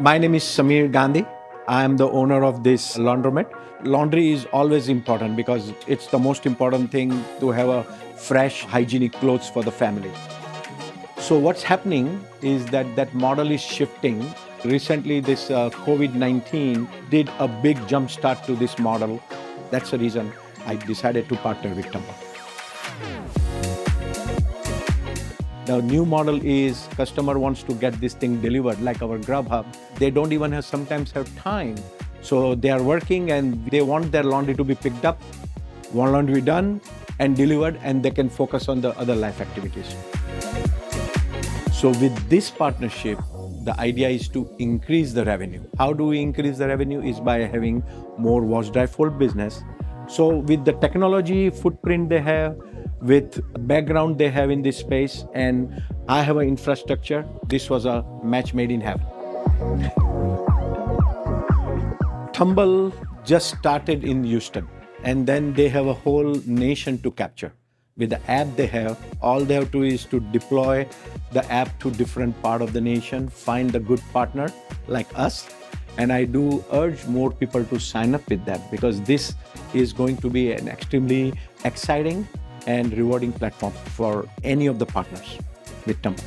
My name is Samir Gandhi. I am the owner of this laundromat. Laundry is always important because it's the most important thing to have a fresh, hygienic clothes for the family. So what's happening is that that model is shifting. Recently, this COVID-19 did a big jump start to this model. That's the reason I decided to partner with Tumbl. The new model is customer wants to get this thing delivered like our Grubhub. They don't even sometimes have time. So they are working and they want their laundry to be picked up, want laundry to be done and delivered, and they can focus on the other life activities. So with this partnership, the idea is to increase the revenue. How do we increase the revenue? Is by having more wash, dry, fold business. So with the technology footprint they have, with background they have in this space, and I have an infrastructure, this was a match made in heaven. Tumbl just started in Houston, and then they have a whole nation to capture. With the app they have, all they have to do is to deploy the app to different part of the nation, find a good partner like us. And I do urge more people to sign up with that because this is going to be an extremely exciting and rewarding platform for any of the partners with Tumbl.